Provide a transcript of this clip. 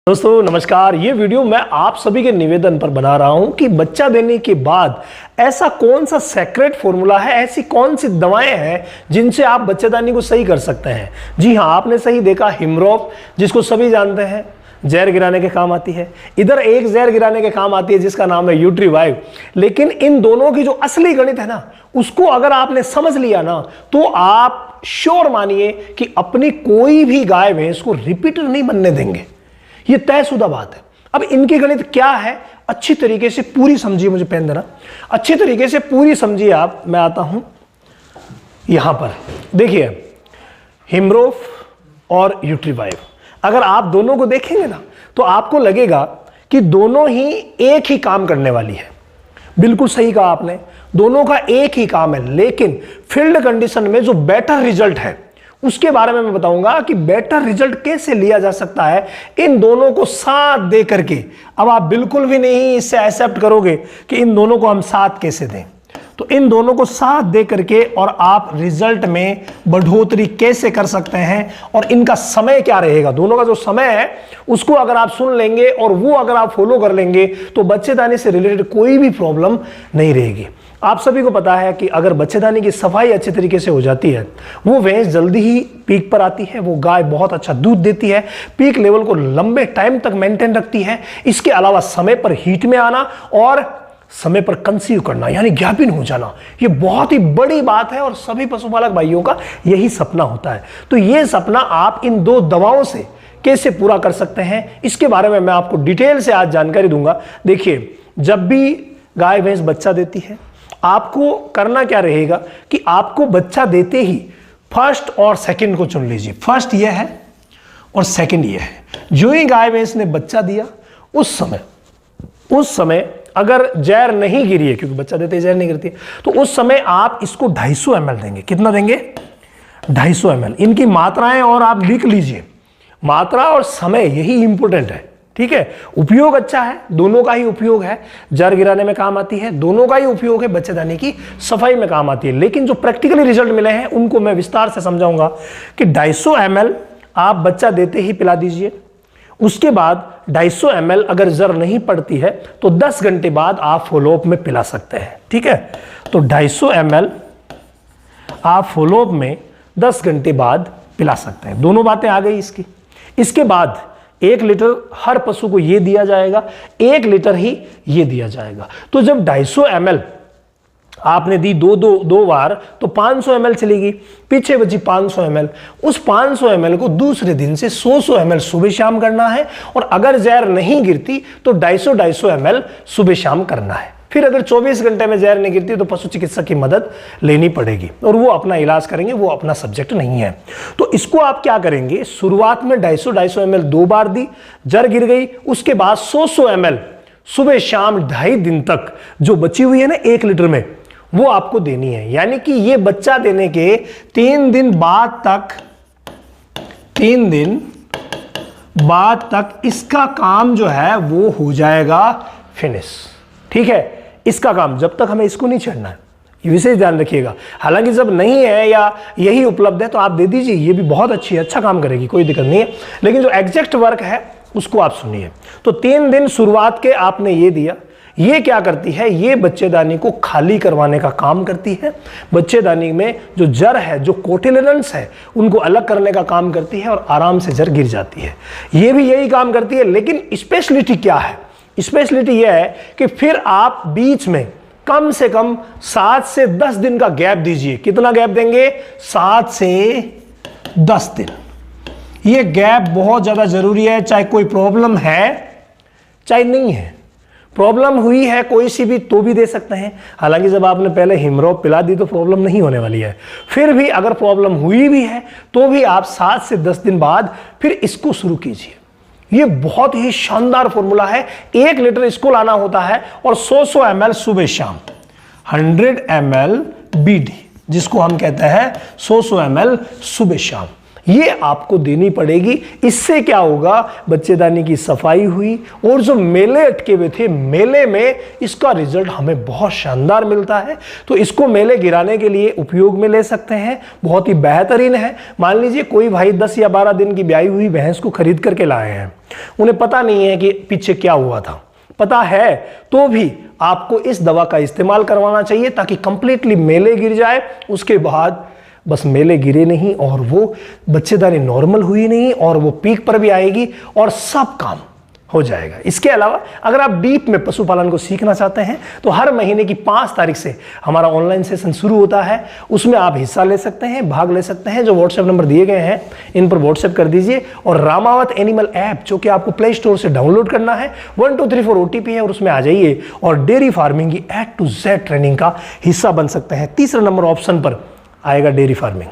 दोस्तों नमस्कार। ये वीडियो मैं आप सभी के निवेदन पर बना रहा हूं कि बच्चा देने के बाद ऐसा कौन सा सेक्रेट फॉर्मूला है, ऐसी कौन सी दवाएं हैं जिनसे आप बच्चेदानी को सही कर सकते हैं। जी हां, आपने सही देखा, हिमरोप जिसको सभी जानते हैं जहर गिराने के काम आती है। इधर एक जहर गिराने के काम आती है जिसका नाम है यूट्रीवाइव। लेकिन इन दोनों की जो असली गणित है ना, उसको अगर आपने समझ लिया ना, तो आप श्योर मानिए कि अपनी कोई भी गाय भैंस को रिपीटर नहीं बनने देंगे। ये तयशुदा बात है। अब इनकी गणित क्या है, अच्छी तरीके से पूरी समझिए। मुझे पेन देना, अच्छी तरीके से पूरी समझिए आप। मैं आता हूं यहां पर, देखिए हिमरोफ और यूट्रीवाइव, अगर आप दोनों को देखेंगे ना तो आपको लगेगा कि दोनों ही एक ही काम करने वाली है। बिल्कुल सही कहा आपने, दोनों का एक ही काम है। लेकिन फील्ड कंडीशन में जो बेटर रिजल्ट है उसके बारे में मैं बताऊंगा कि बेटर रिजल्ट कैसे लिया जा सकता है इन दोनों को साथ दे करके। अब आप बिल्कुल भी नहीं इससे एक्सेप्ट करोगे कि इन दोनों को हम साथ कैसे दें, तो इन दोनों को साथ दे करके और आप रिजल्ट में बढ़ोतरी कैसे कर सकते हैं और इनका समय क्या रहेगा। दोनों का जो समय है उसको अगर आप सुन लेंगे और वो अगर आप फॉलो कर लेंगे तो बच्चेदानी से रिलेटेड कोई भी प्रॉब्लम नहीं रहेगी। आप सभी को पता है कि अगर बच्चेदानी की सफाई अच्छे तरीके से हो जाती है, वो भैंस जल्दी ही पीक पर आती है, वो गाय बहुत अच्छा दूध देती है, पीक लेवल को लंबे टाइम तक मेंटेन रखती है। इसके अलावा समय पर हीट में आना और समय पर कंसीव करना यानी ज्ञापन हो जाना, ये बहुत ही बड़ी बात है और सभी पशुपालक भाइयों का यही सपना होता है। तो ये सपना आप इन दो दवाओं से कैसे पूरा कर सकते हैं, इसके बारे में मैं आपको डिटेल से आज जानकारी दूंगा। देखिए, जब भी गाय भैंस बच्चा देती है, आपको करना क्या रहेगा कि आपको बच्चा देते ही फर्स्ट और सेकंड को चुन लीजिए। फर्स्ट ये है और सेकंड ये है। जो ही गाय भैंस ने बच्चा दिया उस समय अगर जहर नहीं गिरी है, क्योंकि बच्चा देते ही जहर नहीं गिरती है, तो उस समय आप इसको 250 ml देंगे। कितना देंगे? 250 ml। इनकी मात्राएं और आप लिख लीजिए, मात्रा और समय यही इंपॉर्टेंट है। ठीक है, उपयोग अच्छा है, दोनों का ही उपयोग है, जहर गिराने में काम आती है, दोनों का ही उपयोग है, बच्चेदानी की सफाई में काम आती है। लेकिन जो प्रैक्टिकली रिजल्ट मिले हैं उनको मैं विस्तार से समझाऊंगा कि 250 ml आप बच्चा देते ही पिला दीजिए। उसके बाद 250 ml अगर जहर नहीं पड़ती है तो 10 घंटे बाद आप फॉलोअप में पिला सकते हैं। ठीक है, तो 250 ml आप फॉलोअप में 10 घंटे बाद पिला सकते हैं। दोनों बातें आ गई इसकी। इसके बाद 1 लीटर हर पशु को ये दिया जाएगा, 1 लीटर ही ये दिया जाएगा। तो जब 250 ml आपने दी दो बार तो 500 ml चलेगी, पीछे बची 500 ml। उस 500 ml को दूसरे दिन से 100 ml सुबह शाम करना है और अगर जहर नहीं गिरती तो 250 ml सुबह शाम करना है। फिर अगर 24 घंटे में जहर नहीं गिरती तो पशु चिकित्सक की मदद लेनी पड़ेगी और वो अपना इलाज करेंगे, वो अपना सब्जेक्ट नहीं है। तो इसको आप क्या करेंगे, शुरुआत में 250 ml 2 बार दी, जहर गिर गई, उसके बाद 100 ml सुबह शाम 2.5 दिन तक जो बची हुई है ना 1 लीटर में, वो आपको देनी है। यानी कि ये बच्चा देने के 3 दिन बाद तक इसका काम जो है वो हो जाएगा फिनिश। ठीक है, इसका काम जब तक हमें इसको नहीं छेड़ना है, ये विशेष ध्यान रखिएगा। हालांकि जब नहीं है या यही उपलब्ध है तो आप दे दीजिए, ये भी बहुत अच्छी है, अच्छा काम करेगी, कोई दिक्कत नहीं है। लेकिन जो एग्जैक्ट वर्क है उसको आप सुनिए। तो 3 दिन शुरुआत के आपने ये दिया, ये क्या करती है, ये बच्चेदानी को खाली करवाने का काम करती है। बच्चेदानी में जो जर है, जो कोटिलेडन्स है, उनको अलग करने का काम करती है और आराम से जर गिर जाती है। ये भी यही काम करती है। लेकिन स्पेशलिटी क्या है? स्पेशलिटी यह है कि फिर आप बीच में कम से कम 7 से 10 दिन का गैप दीजिए। कितना गैप देंगे? 7 से 10 दिन। यह गैप बहुत ज्यादा जरूरी है, चाहे कोई प्रॉब्लम है चाहे नहीं है। प्रॉब्लम हुई है कोई सी भी तो भी दे सकते हैं। हालांकि जब आपने पहले हिमरोप पिला दी तो प्रॉब्लम नहीं होने वाली है। फिर भी अगर प्रॉब्लम हुई भी है तो भी आप 7 से 10 दिन बाद फिर इसको शुरू कीजिए। ये बहुत ही शानदार फॉर्मूला है। 1 लीटर इसको लाना होता है और 100 ml सुबह शाम, 100 ml BD जिसको हम कहते हैं 100 ml सुबह शाम। ये आपको देनी पड़ेगी। इससे क्या होगा, बच्चेदानी की सफाई हुई और जो मेले अटके हुए थे, मेले में इसका रिजल्ट हमें बहुत शानदार मिलता है। तो इसको मेले गिराने के लिए उपयोग में ले सकते हैं, बहुत ही बेहतरीन है। मान लीजिए कोई भाई 10 या 12 दिन की ब्याई हुई भैंस को खरीद करके लाए हैं, उन्हें पता नहीं है कि पीछे क्या हुआ था, पता है तो भी आपको इस दवा का इस्तेमाल करवाना चाहिए ताकि कंप्लीटली मेले गिर जाए। उसके बाद बस मेले गिरे नहीं और वो बच्चेदानी नॉर्मल हुई नहीं और वो पीक पर भी आएगी और सब काम हो जाएगा। इसके अलावा अगर आप डीप में पशुपालन को सीखना चाहते हैं तो हर महीने की 5 तारीख से हमारा ऑनलाइन सेशन शुरू होता है, उसमें आप हिस्सा ले सकते हैं, भाग ले सकते हैं। जो व्हाट्सएप नंबर दिए गए हैं इन पर व्हाट्सएप कर दीजिए और रामावत एनिमल ऐप जो कि आपको प्ले स्टोर से डाउनलोड करना है, 1234 OTP है और उसमें आ जाइए और डेयरी फार्मिंग की A to Z ट्रेनिंग का हिस्सा बन सकते हैं। तीसरा नंबर ऑप्शन पर आएगा डेयरी फार्मिंग।